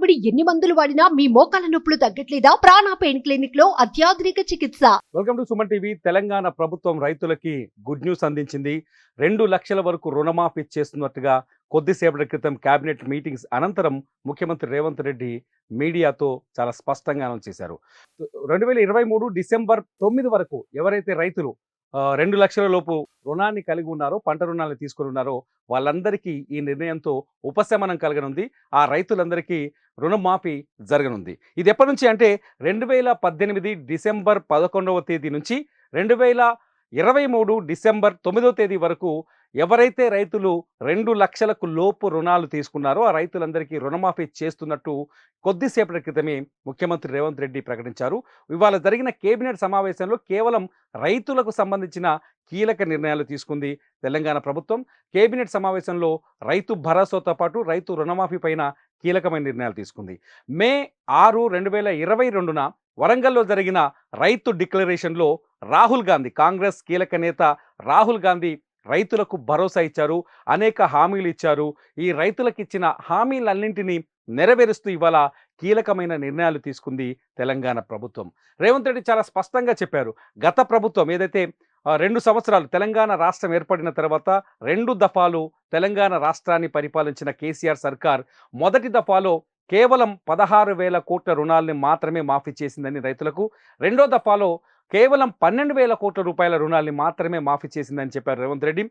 తరబడి ఎన్ని మందులు వాడినా మీ మోకాల నొప్పులు తగ్గట్లేదా? ప్రాణ పెయిన్ క్లినిక్ లో అత్యాధునిక చికిత్స. Welcome to Suman TV. Telangana ప్రభుత్వం రైతులకి గుడ్ న్యూస్ అందించింది. 2 లక్షల వరకు రుణమాఫీ చేస్తున్నట్టుగా కొద్దిసేపటి క్రితం కేబినెట్ మీటింగ్స్ అనంతరం ముఖ్యమంత్రి రేవంత్ రెడ్డి మీడియాతో చాలా స్పష్టంగా అనౌన్స్ చేశారు. 2023 డిసెంబర్ 9 వరకు ఎవరైతే రైతులు 2 లక్షల లోపు రుణాన్ని కలిగి ఉన్నారో, పంట రుణాలు తీసుకుని ఉన్నారో వాళ్ళందరికీ ఈ నిర్ణయంతో ఉపశమనం కలగనుంది. ఆ రైతులందరికీ రుణమాఫీ జరగనుంది. ఇది ఎప్పటి నుంచి అంటే 2018 డిసెంబర్ 11వ తేదీ నుంచి 2023 డిసెంబర్ 9వ తేదీ వరకు ఎవరైతే రైతులు 2 లక్షలకు లోపు రుణాలు తీసుకున్నారో ఆ రైతులందరికీ రుణమాఫీ చేస్తున్నట్టు కొద్దిసేపటి క్రితమే ముఖ్యమంత్రి రేవంత్ రెడ్డి ప్రకటించారు. ఇవాళ జరిగిన కేబినెట్ సమావేశంలో కేవలం రైతులకు సంబంధించిన కీలక నిర్ణయాలు తీసుకుంది తెలంగాణ ప్రభుత్వం. కేబినెట్ సమావేశంలో రైతు భరోసాతో పాటు రైతు రుణమాఫీ పైన కీలకమైన నిర్ణయాలు తీసుకుంది. మే 6, 2022న వరంగల్లో జరిగిన రైతు డిక్లరేషన్లో రాహుల్ గాంధీ, కాంగ్రెస్ కీలక నేత రాహుల్ గాంధీ రైతులకు భరోసా ఇచ్చారు, అనేక హామీలు ఇచ్చారు. ఈ రైతులకు ఇచ్చిన హామీలన్నింటినీ నెరవేరుస్తూ ఇవాళ కీలకమైన నిర్ణయాలు తీసుకుంది తెలంగాణ ప్రభుత్వం. రేవంత్ రెడ్డి చాలా స్పష్టంగా చెప్పారు. గత ప్రభుత్వం ఏదైతే 2 సంవత్సరాలు తెలంగాణ రాష్ట్రం ఏర్పడిన తర్వాత 2 దఫాలు తెలంగాణ రాష్ట్రాన్ని పరిపాలించిన కేసీఆర్ సర్కార్ మొదటి దఫాలో కేవలం 16,000 కోట్ల రుణాలని మాత్రమే మాఫీ చేసిందని రైతులకు, రెండో దఫాలో కేవలం 12,000 కోట్ల రూపాయల రుణాలని మాత్రమే మాఫీ చేసిందని చెప్పారు రేవంత్ రెడ్డి.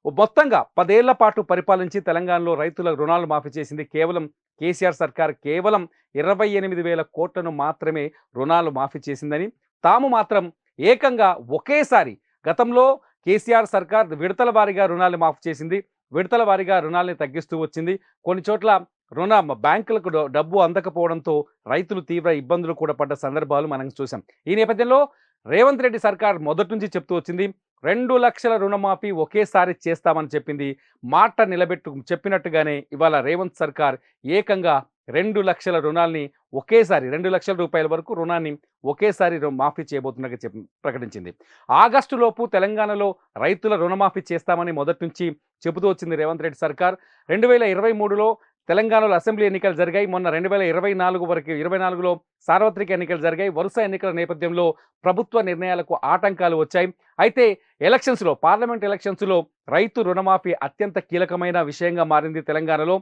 మొత్తంగా 10 ఏళ్ల పాటు పరిపాలించి తెలంగాణలో రైతుల రుణాలు మాఫీ చేసింది కేవలం కేసీఆర్ సర్కార్. కేవలం 28,000 కోట్లను మాత్రమే రుణాలు మాఫీ చేసిందని, తాము మాత్రం ఏకంగా ఒకేసారి, గతంలో కేసీఆర్ సర్కార్ విడతల వారీగా రుణాలు మాఫీ చేసింది, విడతల వారీగా రుణాలని తగ్గిస్తూ వచ్చింది. కొన్ని చోట్ల బ్యాంకులకు డబ్బు అందకపోవడంతో రైతులు తీవ్ర ఇబ్బందులు కూడా పడ్డ సందర్భాలు మనం చూసాం. ఈ నేపథ్యంలో రేవంత్ రెడ్డి సర్కార్ మొదటి నుంచి చెప్తూ వచ్చింది 2 లక్షల రుణమాఫీ ఒకేసారి చేస్తామని చెప్పింది. మాట చెప్పినట్టుగానే ఇవాళ రేవంత్ సర్కార్ ఏకంగా 2 లక్షల రుణాల్ని ఒకేసారి, 2 లక్షల రూపాయల వరకు రుణాన్ని ఒకేసారి మాఫీ చేయబోతున్నట్టుగా ప్రకటించింది. ఆగస్టులోపు తెలంగాణలో రైతుల రుణమాఫీ చేస్తామని మొదటి నుంచి చెబుతూ వచ్చింది రేవంత్ రెడ్డి సర్కార్. 2023లో తెలంగాణలో అసెంబ్లీ ఎన్నికలు జరిగాయి. మొన్న 2024లో సార్వత్రిక ఎన్నికలు జరిగాయి. వరుస ఎన్నికల నేపథ్యంలో ప్రభుత్వ నిర్ణయాలకు ఆటంకాలు వచ్చాయి. అయితే ఎలక్షన్స్లో, పార్లమెంట్ ఎలక్షన్స్లో రైతు రుణమాఫీ అత్యంత కీలకమైన విషయంగా మారింది తెలంగాణలో.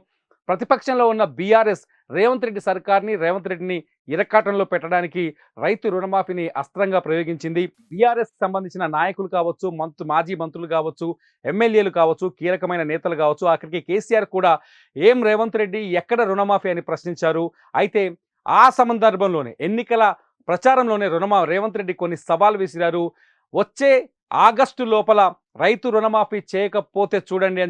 ప్రతిపక్షంలో ఉన్న బీఆర్ఎస్ రేవంత్ రెడ్డి సర్కార్ని, రేవంత్ రెడ్డిని ఇరకాటంలో పెట్టడానికి రైతు రుణమాఫీని అస్త్రంగా ప్రయోగించింది. బీఆర్ఎస్ సంబంధించిన నాయకులు కావచ్చు, మాజీ మంత్రులు కావచ్చు, ఎమ్మెల్యేలు కావచ్చు, కీలకమైన నేతలు కావచ్చు, ఆఖరికి కేసీఆర్ కూడా ఏం రేవంత్ రెడ్డి ఎక్కడ రుణమాఫీ అని ప్రశ్నించారు. అయితే ఆ సందర్భంలోనే ఎన్నికల ప్రచారంలోనే రేవంత్ రెడ్డి కొన్ని సవాల్ విసిరారు. వచ్చే ఆగస్టు లోపల రైతు రుణమాఫీ చేయకపోతే చూడండి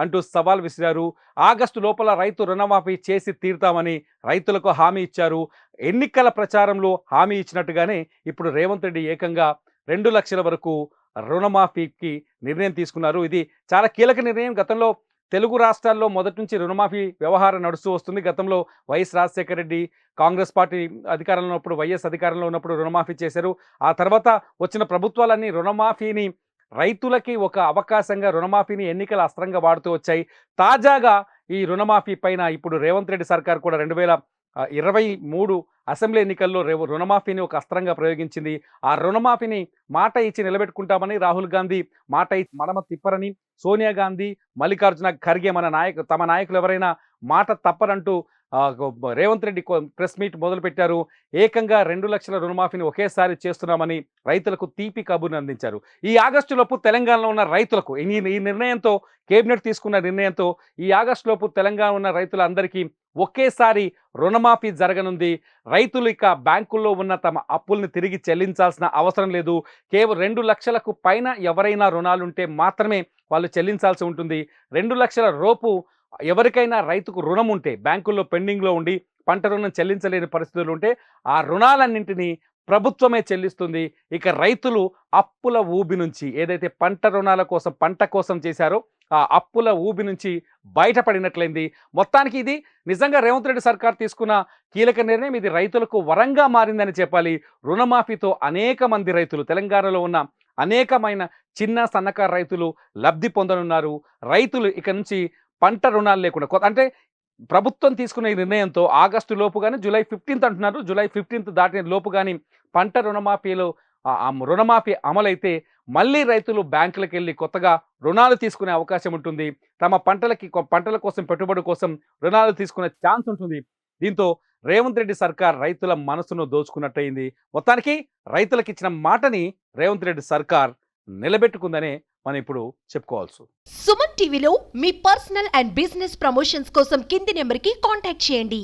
అంటూ సవాల్ విసిరారు. ఆగస్టు లోపల రైతు రుణమాఫీ చేసి తీరుతామని రైతులకు హామీ ఇచ్చారు. ఎన్నికల ప్రచారంలో హామీ ఇచ్చినట్టుగానే ఇప్పుడు రేవంత్ రెడ్డి ఏకంగా 2 లక్షల వరకు రుణమాఫీకి నిర్ణయం తీసుకున్నారు. ఇది చాలా కీలక నిర్ణయం. గతంలో తెలుగు రాష్ట్రాల్లో మొదటి నుంచి రుణమాఫీ వ్యవహారం నడుస్తూ వస్తుంది. గతంలో వైఎస్ రాజశేఖర రెడ్డి కాంగ్రెస్ పార్టీ అధికారంలో ఉన్నప్పుడు, వైఎస్ అధికారంలో ఉన్నప్పుడు రుణమాఫీ చేశారు. ఆ తర్వాత వచ్చిన ప్రభుత్వాలన్నీ రుణమాఫీని రైతులకి ఒక అవకాశంగా, రుణమాఫీని ఎన్నికల అస్త్రంగా వాడుతూ వచ్చాయి. తాజాగా ఈ రుణమాఫీ పైన ఇప్పుడు రేవంత్ రెడ్డి సర్కార్ కూడా 2023 అసెంబ్లీ ఎన్నికల్లో రుణమాఫీని ఒక అస్త్రంగా ప్రయోగించింది. ఆ రుణమాఫీని మాట ఇచ్చి నిలబెట్టుకుంటామని రాహుల్ గాంధీ మాట ఇచ్చి మడమ తిప్పరని, సోనియా గాంధీ, మల్లికార్జున ఖర్గే తమ నాయకులు ఎవరైనా మాట తప్పరంటూ రేవంత్ రెడ్డి ప్రెస్ మీట్ మొదలుపెట్టారు. ఏకంగా 2 లక్షల రుణమాఫీని ఒకేసారి చేస్తున్నామని రైతులకు తీపి కబుర్ని అందించారు. ఈ ఆగస్టులోపు తెలంగాణలో ఉన్న రైతులకు ఈ నిర్ణయంతో, కేబినెట్ తీసుకున్న నిర్ణయంతో ఈ ఆగస్టులోపు తెలంగాణ ఉన్న రైతులందరికీ ఒకేసారి రుణమాఫీ జరగనుంది. రైతులు ఇక బ్యాంకుల్లో ఉన్న తమ అప్పుల్ని తిరిగి చెల్లించాల్సిన అవసరం లేదు. కేవలం 2 లక్షలకు పైన ఎవరైనా రుణాలుంటే మాత్రమే వాళ్ళు చెల్లించాల్సి ఉంటుంది. 2 లక్షల లోపు ఎవరికైనా రైతుకు రుణం ఉంటే, బ్యాంకుల్లో పెండింగ్లో ఉండి పంట రుణం చెల్లించలేని పరిస్థితులు ఉంటే ఆ రుణాలన్నింటినీ ప్రభుత్వమే చెల్లిస్తుంది. ఇక రైతులు అప్పుల ఊబి నుంచి, ఏదైతే పంట కోసం చేశారో ఆ అప్పుల ఊబి నుంచి బయటపడినట్లయింది. మొత్తానికి ఇది నిజంగా రేవంత్ రెడ్డి సర్కార్ తీసుకున్న కీలక నిర్ణయం. ఇది రైతులకు వరంగా మారిందని చెప్పాలి. రుణమాఫీతో అనేక మంది రైతులు, తెలంగాణలో ఉన్న అనేకమైన చిన్న సన్నకారు రైతులు లబ్ధి పొందనున్నారు. రైతులు ఇక నుంచి పంట రుణాలు లేకుండా, అంటే ప్రభుత్వం తీసుకున్న ఈ నిర్ణయంతో ఆగస్టు లోపు కానీ జూలై 15th అంటున్నారు. జూలై 15th దాటిన లోపు కానీ పంట రుణమాఫీలో రుణమాఫీ అమలైతే మళ్ళీ రైతులు బ్యాంకులకు కొత్తగా రుణాలు తీసుకునే అవకాశం ఉంటుంది. తమ పంటల కోసం పెట్టుబడి కోసం రుణాలు తీసుకునే ఛాన్స్ ఉంటుంది. దీంతో రేవంత్ రెడ్డి సర్కార్ రైతుల మనసును దోచుకున్నట్టయింది. మొత్తానికి రైతులకు ఇచ్చిన మాటని రేవంత్ రెడ్డి సర్కార్ నిలబెట్టుకుందనే మనం ఇప్పుడు చెప్పుకోవాల్సి. సుమన్ టీవీలో మీ పర్సనల్ అండ్ బిజినెస్ ప్రమోషన్స్ కోసం కింది నెంబర్కి కాంటాక్ట్ చేయండి.